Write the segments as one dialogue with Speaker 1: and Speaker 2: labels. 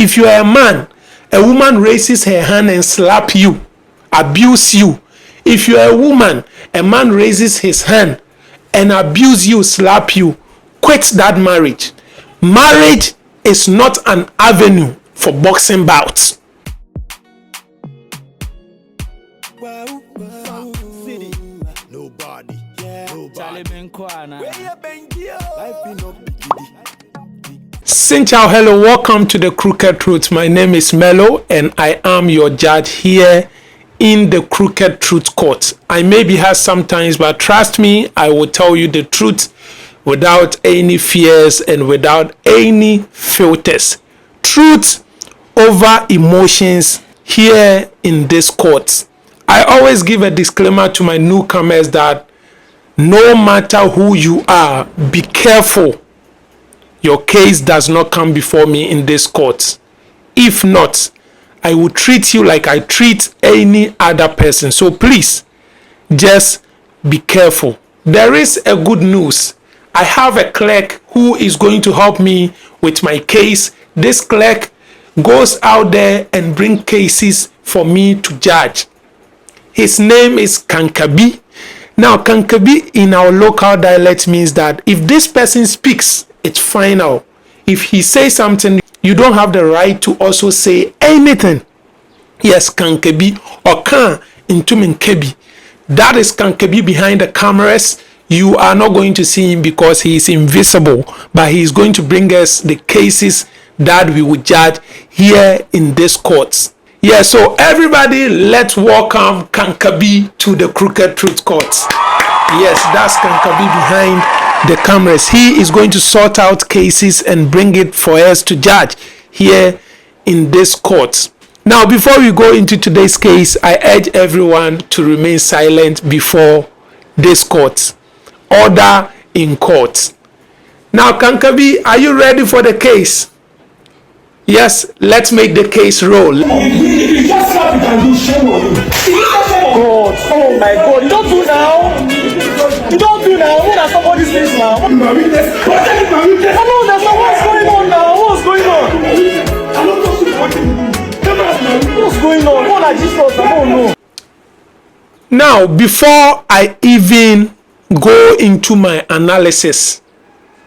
Speaker 1: If you are a man, a woman raises her hand and slap you, abuse you. If you are a woman, a man raises his hand and abuse you, slap you, quit that marriage. Marriage is not an avenue for boxing bouts. Xin chào, hello, welcome to the Crooked Truth. My name is Melo and I am your judge here in the Crooked Truth Court. I may be hard sometimes, but trust me, I will tell you the truth without any fears and without any filters. Truth over emotions here in this court. I always give a disclaimer to my newcomers that no matter who you are, be careful your case does not come before me in this court. If not, I will treat you like I treat any other person. So please, just be careful. There is a good news. I have a clerk who is going to help me with my case. This clerk goes out there and brings cases for me to judge. His name is Kankabi. Now, Kankabi in our local dialect means that if this person speaks, it's final. If he says something, you don't have the right to also say anything. Yes, Kankabi or Kan into Minkebi. That is Kankabi behind the cameras. You are not going to see him because he is invisible, but he is going to bring us the cases that we will judge here in this court. Yeah, so everybody, let's welcome Kankabi to the Crooked Truth Court. Yes, that's Kankabi behind the cameras. He is going to sort out cases and bring it for us to judge here in this court. Now, before we go into today's case, I urge everyone to remain silent before this court. Order in court. Now, Kankabi, are you ready for the case? Yes, let's make the case roll.
Speaker 2: God, oh my God, you don't do now. You don't do now. What are some of these things now? Oh no, there's no what's going on now. What's going on? What's going on? What are these thoughts? I don't know.
Speaker 1: Now, before I even go into my analysis,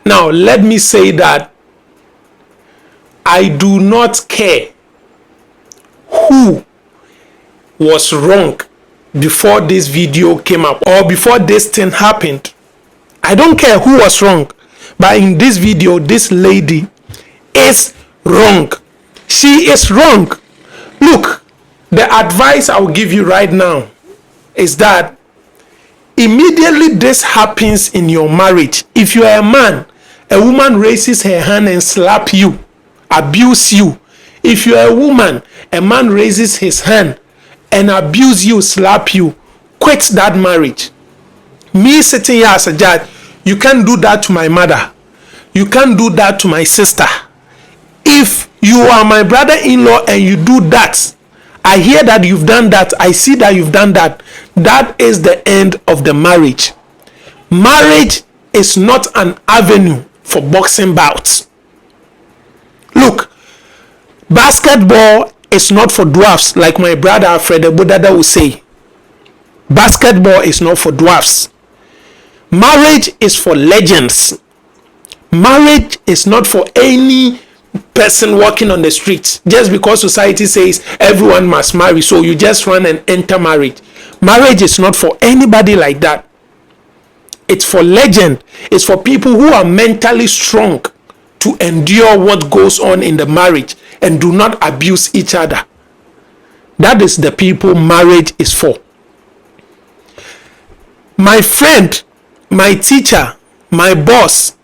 Speaker 1: now let me say that I do not care who was wrong before this video came up or before this thing happened. I don't care who was wrong, but in this video, this lady is wrong. She is wrong. Look, the advice I will give you right now is that immediately this happens in your marriage, if you are a man, a woman raises her hand and slap you, abuse you. If you are a woman, a man raises his hand and abuse you, slap you, quit that marriage. Me sitting here as a judge, you can't do that to my mother. You can't do that to my sister. If you are my brother-in-law and you do that, I hear that you've done that, I see that you've done that, that is the end of the marriage. Marriage is not an avenue for boxing bouts. Look, basketball is not for dwarfs, like my brother Alfred Bodada will say. Basketball is not for dwarfs. Marriage is for legends. Marriage is not for any person walking on the street. Just because society says everyone must marry, so you just run and enter marriage. Marriage is not for anybody like that. It's for legend. It's for people who are mentally strong to endure what goes on in the marriage and do not abuse each other. That is the people marriage is for. My friend, my teacher, my boss,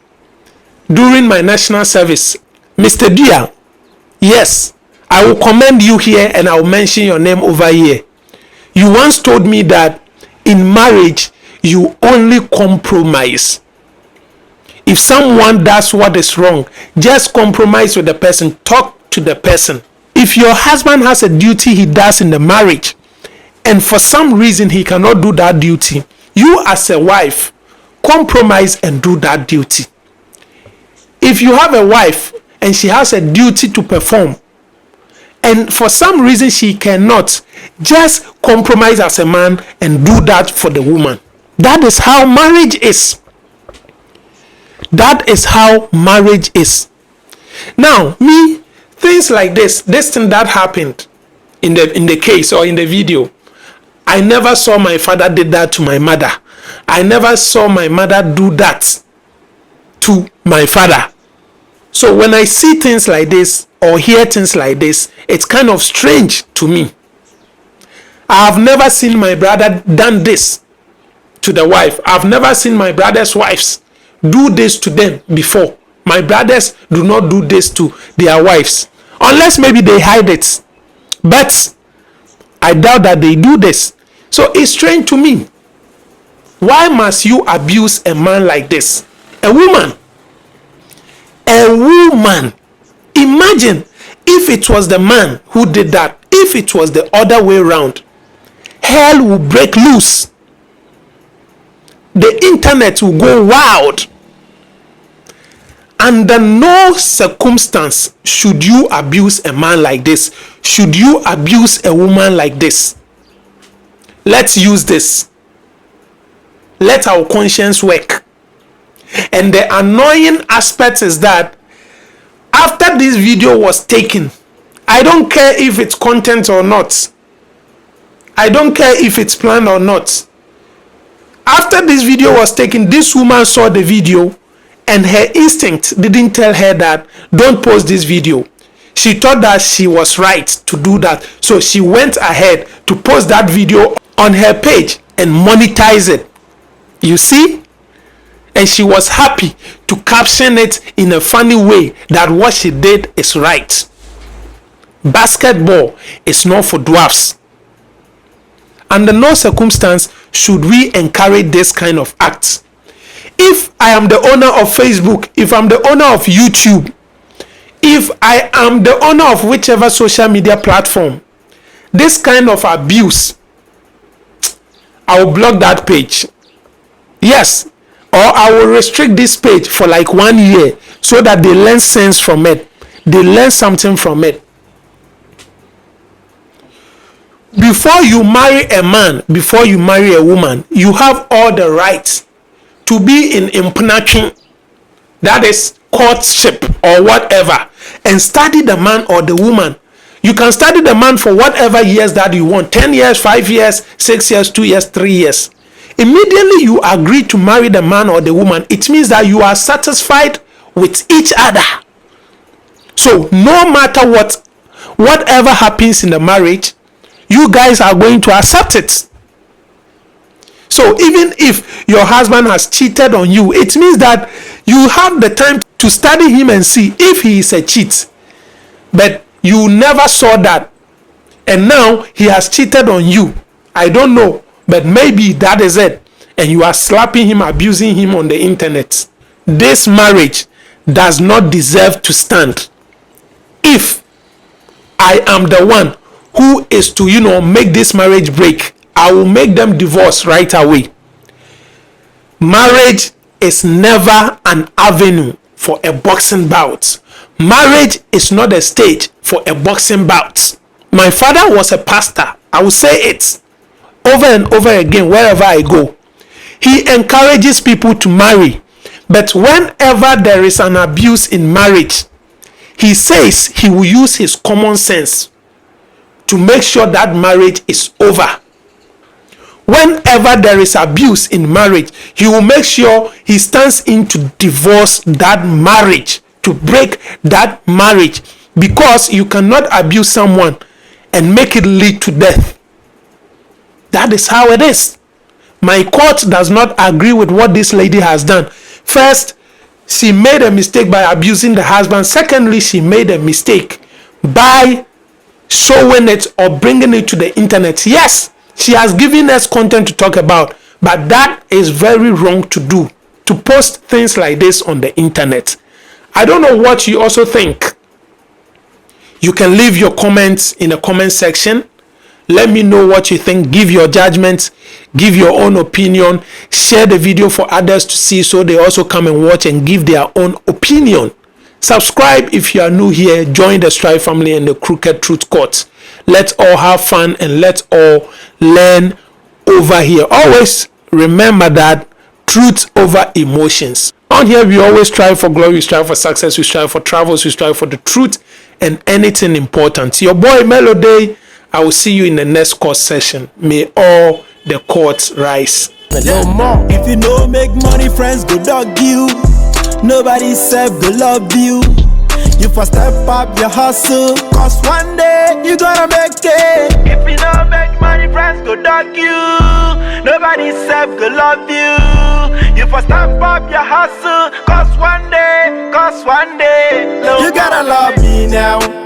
Speaker 1: during my national service, Mr. Dia, yes, I will commend you here and I will mention your name over here. You once told me that in marriage, you only compromise. If someone does what is wrong, just compromise with the person, talk to the person. If your husband has a duty he does in the marriage, and for some reason he cannot do that duty, you as a wife, compromise and do that duty. If you have a wife and she has a duty to perform, and for some reason she cannot, just compromise as a man and do that for the woman. That is how marriage is. That is how marriage is. Now, me, things like this thing that happened in the case or in the video, I never saw my father did that to my mother. I never saw my mother do that to my father. So when I see things like this or hear things like this, it's kind of strange to me. I have never seen my brother done this to the wife. I've never seen my brother's wives do this to them before. My brothers do not do this to their wives, unless maybe they hide it. But I doubt that they do this. So it's strange to me. Why must you abuse a man like this? A woman. A woman. Imagine if it was the man who did that. If it was the other way around, hell will break loose. The internet will go wild. Under no circumstance should you abuse a man like this. Should you abuse a woman like this? Let's use this. Let our conscience work. And the annoying aspect is that after this video was taken, I don't care if it's content or not. I don't care if it's planned or not. After this video was taken, this woman saw the video and her instinct didn't tell her that don't post this video. She thought that she was right to do that. So she went ahead to post that video on her page and monetize it. You see? And she was happy to caption it in a funny way that what she did is right. Basketball is not for dwarfs. Under no circumstance should we encourage this kind of acts. If I am the owner of Facebook, if I'm the owner of YouTube, if I am the owner of whichever social media platform, this kind of abuse, I will block that page. Yes, or I will restrict this page for like 1 year so that they learn sense from it. They learn something from it. Before you marry a man, before you marry a woman, you have all the rights to be in impunity, that is courtship or whatever, and study the man or the woman. You can study the man for whatever years that you want, 10 years, 5 years, 6 years, 2 years, 3 years. Immediately you agree to marry the man or the woman, it means that you are satisfied with each other. So no matter whatever happens in the marriage, you guys are going to accept it. So even if your husband has cheated on you, it means that you have the time to study him and see if he is a cheat. But you never saw that. And now he has cheated on you. I don't know, but maybe that is it. And you are slapping him, abusing him on the internet. This marriage does not deserve to stand. If I am the one who is to, make this marriage break, I will make them divorce right away. Marriage is never an avenue for a boxing bout. Marriage is not a stage for a boxing bout. My father was a pastor. I will say it over and over again wherever I go. He encourages people to marry. But whenever there is an abuse in marriage, he says he will use his common sense to make sure that marriage is over. Whenever there is abuse in marriage, he will make sure he stands in to divorce that marriage, to break that marriage, because you cannot abuse someone and make it lead to death. That is how it is. My court does not agree with what this lady has done. First, she made a mistake by abusing the husband. Secondly, she made a mistake by showing it or bringing it to the internet. Yes, she has given us content to talk about, but that is very wrong to do, to post things like this on the internet. I don't know what you also think. You can leave your comments in the comment section. Let me know what you think. Give your judgment, give your own opinion, share the video for others to see so they also come and watch and give their own opinion. Subscribe if you are new here. Join the Strive family and the Crooked Truth Court. Let's all have fun and let's all learn over here. Always remember that truth over emotions. On here, we always strive for glory, we strive for success, we strive for travels, we strive for the truth and anything important. Your boy Melody. I will see you in the next court session. May all the courts rise.
Speaker 2: No more. If you know make money, friends go dog you. Nobody self go love you. You first step up your hustle, cause one day you gonna make it. If you know make money, friends go dog you. Nobody self go love you. You first step up your hustle, cause one day, you gotta love me now.